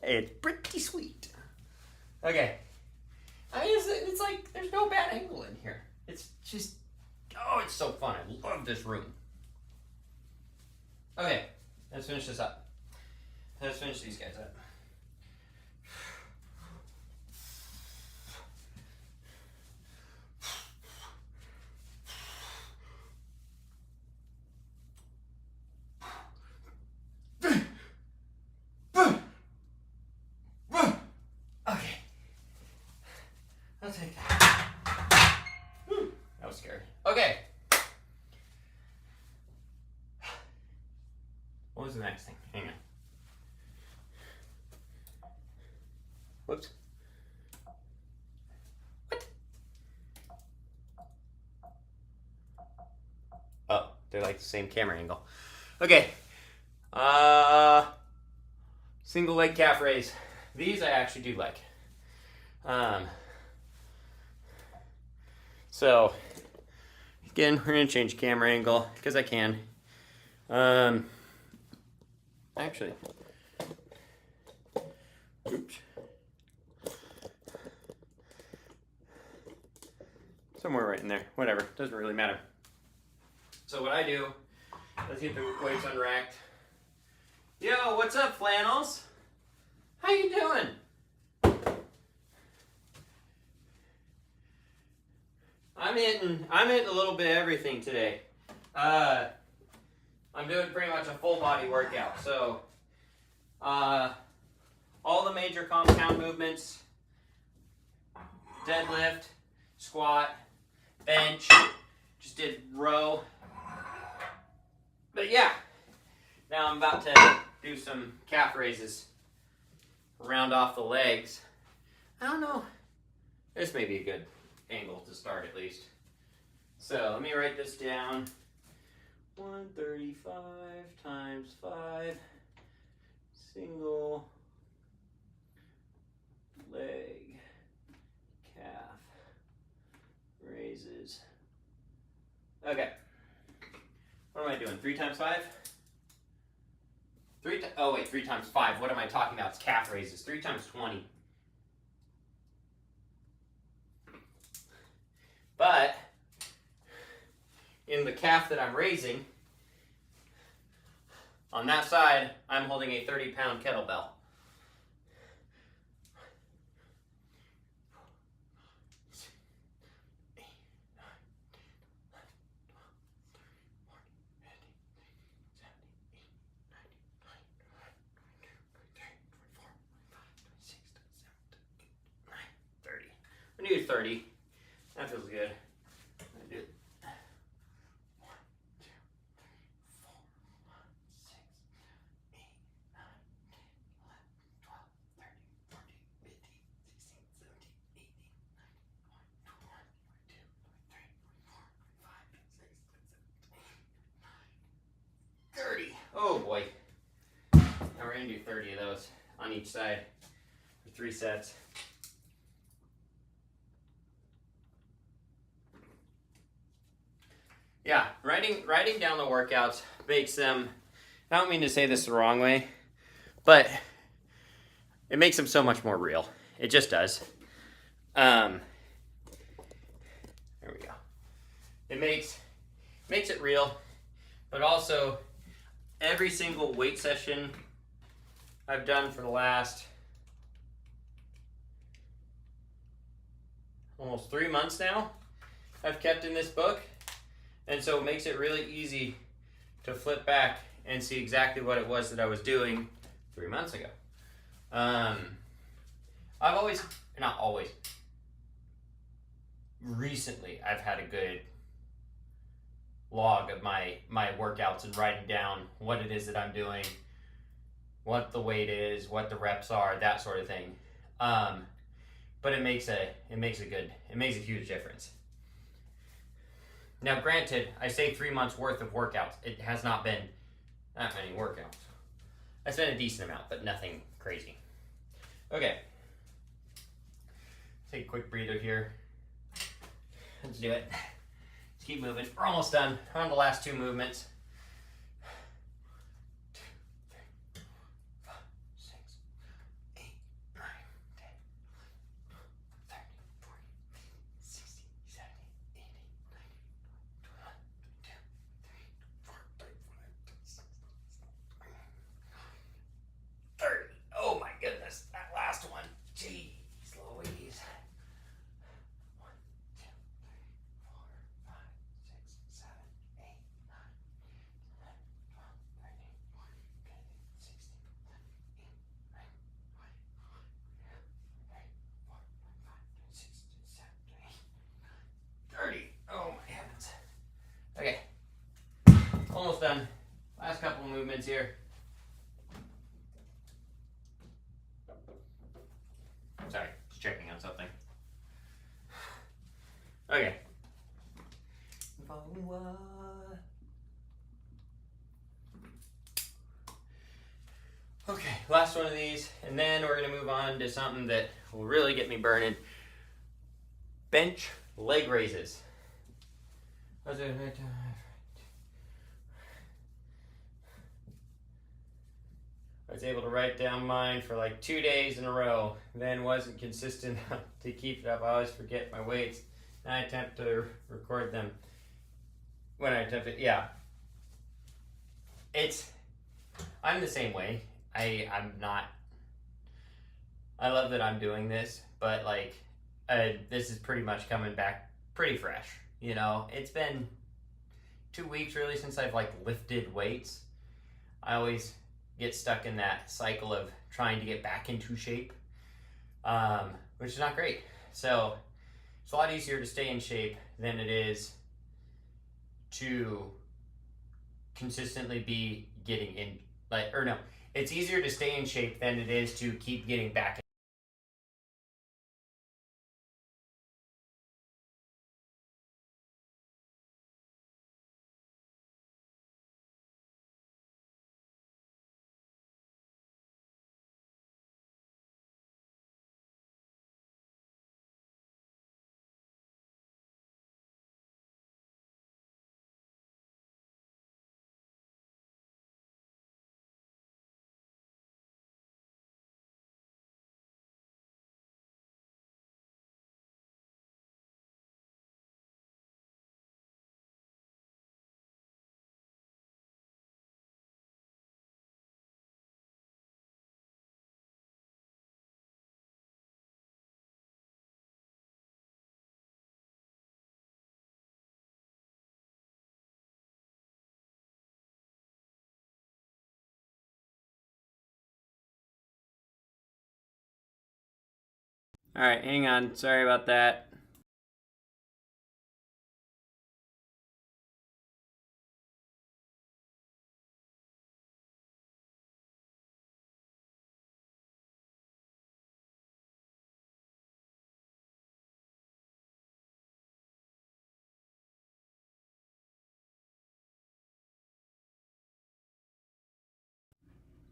it's pretty sweet. Okay. I mean, it's like there's no bad angle in here. It's just, oh, it's so fun. I love this room. Okay, let's finish this up. Let's finish these guys up. Okay. I'll take that. That was scary. Okay. What was the next thing? Hang on. Whoops. they're like the same camera angle. Okay. Single leg calf raise. These I actually do like. So again, we're gonna change camera angle because I can. Actually, oops. Somewhere right in there. Whatever. Doesn't really matter. So what I do, let's get the weights unracked. Yo, what's up, Flannels? How you doing? I'm hitting a little bit of everything today. I'm doing pretty much a full body workout. So all the major compound movements, deadlift, squat, bench, just did row. But yeah, now I'm about to do some calf raises, round off the legs. I don't know, this may be a good angle to start at least. So let me write this down. 135 times 5 single leg calf raises. Okay. What am I doing? 3 times 5? 3 times 5. What am I talking about? It's calf raises. 3 times 20. But in the calf that I'm raising, on that side, I'm holding a 30-pound kettlebell. I'm gonna do 30. That feels good. I'm gonna do 1, 2, 3, 4, 5, 6, 8, 9, 10, 11, 12, 13, 14, 15, 16, 17, 18, 19, 20, 21, 22, 23, 24, 25, 26, 27, 30. Oh boy. Now we're gonna do 30 of those on each side for 3 sets. Yeah, writing down the workouts makes them, I don't mean to say this the wrong way, but it makes them so much more real. It just does. There we go. It makes it real, but also every single weight session I've done for the last almost 3 months now, I've kept in this book. And so it makes it really easy to flip back and see exactly what it was that I was doing 3 months ago. Recently I've had a good log of my workouts and writing down what it is that I'm doing, what the weight is, what the reps are, that sort of thing. But it makes a huge difference. Now, granted, I say 3 months worth of workouts. It has not been that many workouts. I spent a decent amount, but nothing crazy. Okay. Take a quick breather here. Let's do it. Let's keep moving. We're almost done. We're on the last 2 movements. 2, 3, 4, 5, 6, 8, 9, 10, 11, 12, 13, 14, 15, 16, 17, 18, 30. Oh my goodness, that last one. Jeez Louise. 1, 2, 3, 4, 5, 6, 7, 8, 9, 10, 11, 12, 13, 14, 15, 16, 17, 18, 19, 20, 21, 22, 23, 24, 25, 26, 27, 28, 30. Oh my heavens. Okay. Almost done. Last couple of movements here. Sorry, just checking on something. Okay. Okay, last one of these, and then we're gonna move on to something that will really get me burning. Bench leg raises. I was able to write down mine for like 2 days in a row, then wasn't consistent enough to keep it up. I always forget my weights, and I attempt to record them when I attempt it. Yeah, I'm the same way. I'm not. I love that I'm doing this, but like, this is pretty much coming back pretty fresh. You know, it's been 2 weeks really since I've like lifted weights. I always get stuck in that cycle of trying to get back into shape, which is not great. So it's a lot easier to stay in shape than it is to consistently be getting in, like, or no, it's easier to stay in shape than it is to keep getting back. All right, hang on. Sorry about that.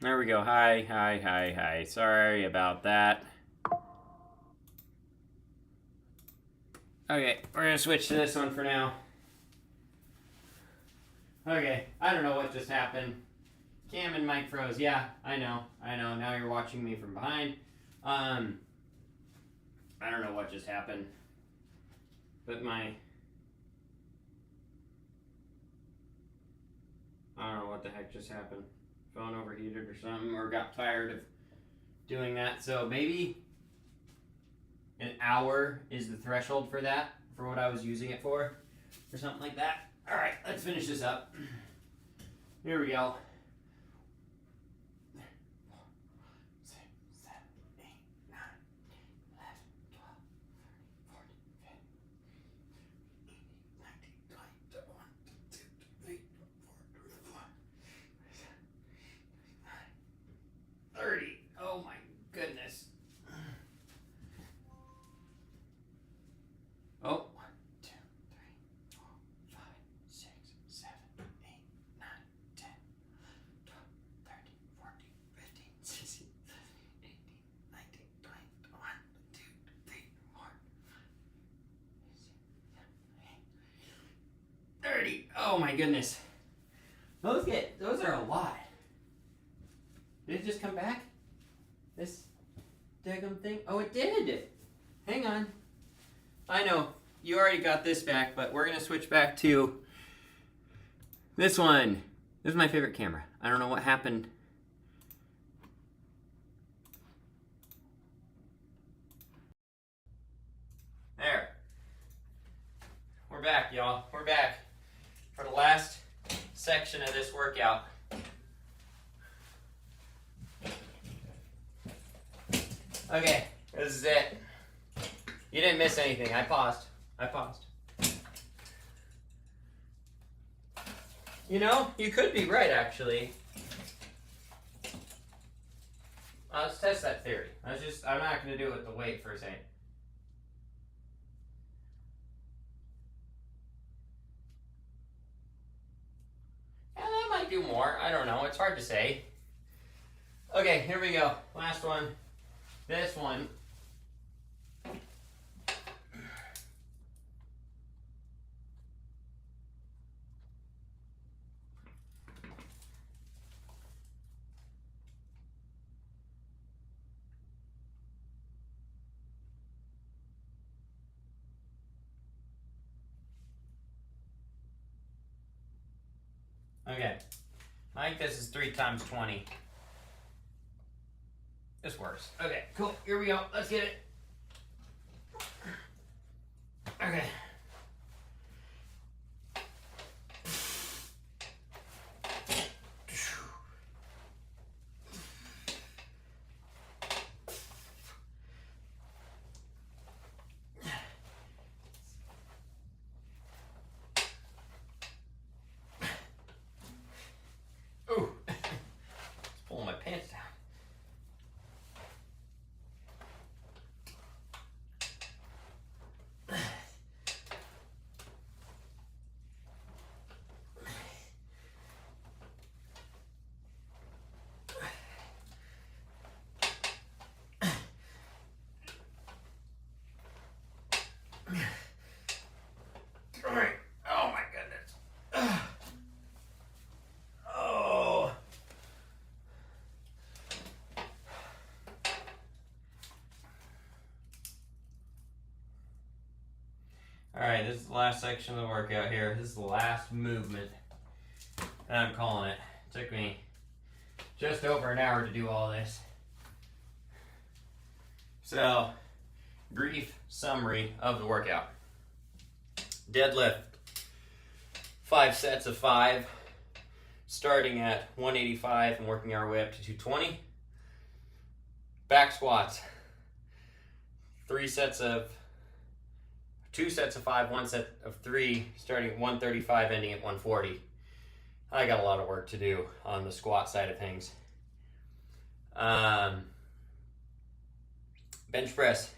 There we go. Hi. Sorry about that. Okay, we're gonna switch to this one for now. Okay, I don't know what just happened. Cam and mic froze. Yeah, I know. Now you're watching me from behind. I don't know what just happened. But I don't know what the heck just happened. Phone overheated or something, or got tired of doing that. So maybe an hour is the threshold for that, for what I was using it for, or something like that. All right, let's finish this up. Here we go. 6, 7, 8, 9, 11, 12, 13, 14, 15, 16, 17, 18, 19, 20, 21, 22, 23, 24, 25, 26, 27, 28, 29, 30. Oh my goodness. Oh, 1, 2, 3, 4, 5, 6, 7, 8, 9, 10, 12, 13, 14, 15, 16, 17, 18, 19, 20, 21, 22, 23, 24, 30. Oh my goodness. Those are a lot. Did it just come back? This daggum thing? Oh, it did. Hang on. I know. You already got this back, but we're going to switch back to this one. This is my favorite camera. I don't know what happened. There. We're back, y'all. We're back for the last section of this workout. Okay, this is it. You didn't miss anything. I paused. You know, you could be right, actually. Let's test that theory. I'm not going to do it with the weight for a second. Yeah, that might do more. I don't know. It's hard to say. Okay, here we go. Last one. This one. Okay, I think this is 3 times 20. This works. Okay, cool. Here we go. Let's get it. Okay. Ooh. It's pulling my pants down. All right. Oh my goodness. Oh. All right, this is the last section of the workout here. This is the last movement, and I'm calling it. It took me just over an hour to do all this. So, brief summary of the workout. Deadlift, 5 sets of 5, starting at 185 and working our way up to 220. Back squats, 2 sets of 5, 1 set of 3, starting at 135, ending at 140. I got a lot of work to do on the squat side of things. Bench press,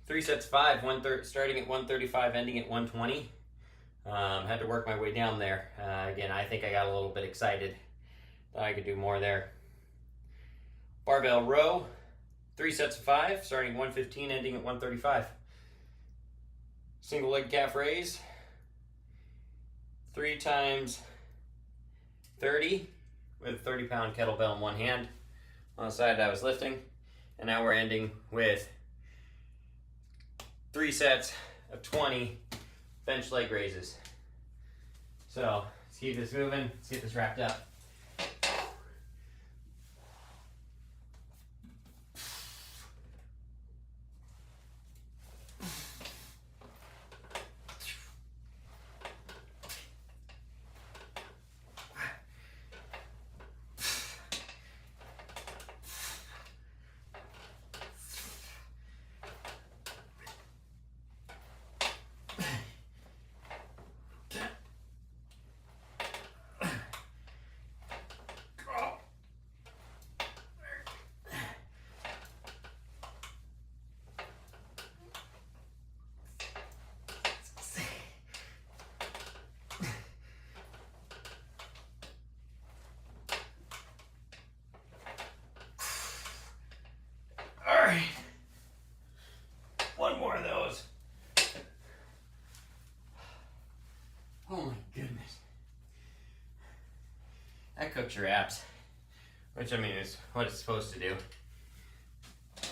3 sets of 5, starting at 135, ending at 120. Had to work my way down there. Again, I think I got a little bit excited. Thought I could do more there. Barbell row, 3 sets of 5, starting at 115, ending at 135. Single leg calf raise, 3 times 30 with a 30-pound kettlebell in one hand on the side that I was lifting. And now we're ending with 3 sets of 20 bench leg raises. So let's keep this moving. Let's get this wrapped up. One more of those. Oh my goodness. That cooks your abs, which I mean is what it's supposed to do.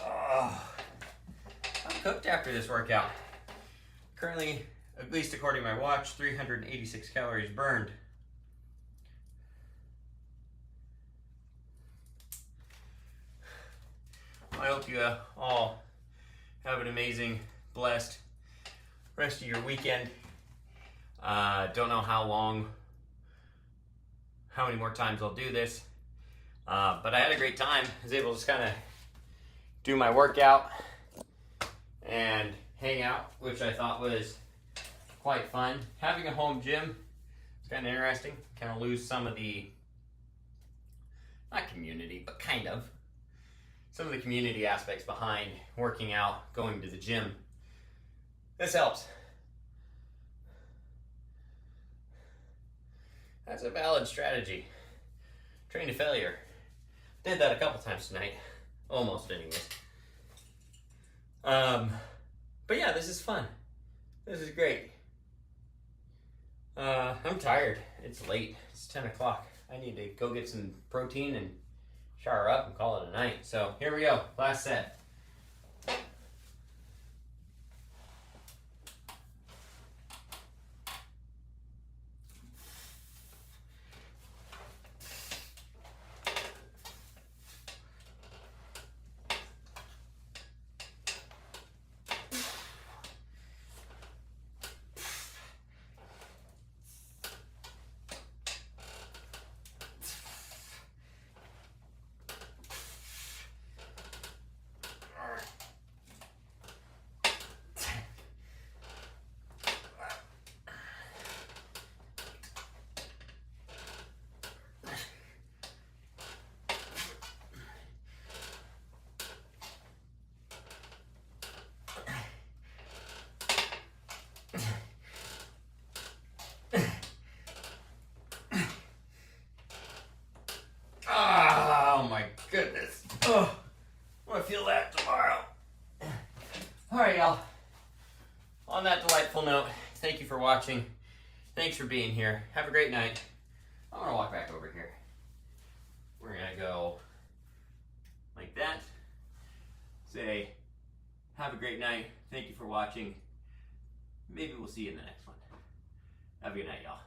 Oh, I'm cooked after this workout. Currently, at least according to my watch, 386 calories burned. I hope you all have an amazing, blessed rest of your weekend. Don't know how many more times I'll do this, but I had a great time. I was able to just kind of do my workout and hang out, which I thought was quite fun. Having a home gym is kind of interesting. Kind of lose some of the, not community, but kind of, some of the community aspects behind working out, going to the gym. This helps. That's a valid strategy. Train to failure. Did that a couple times tonight. Almost, anyways. But yeah, this is fun. This is great. I'm tired. It's late. It's 10 o'clock. I need to go get some protein and shower up and call it a night. So here we go. Last set. Oh my goodness. Oh, I want to feel that tomorrow. All right, y'all. On that delightful note, thank you for watching. Thanks for being here. Have a great night. I'm going to walk back over here. We're going to go like that. Say, have a great night. Thank you for watching. Maybe we'll see you in the next one. Have a good night, y'all.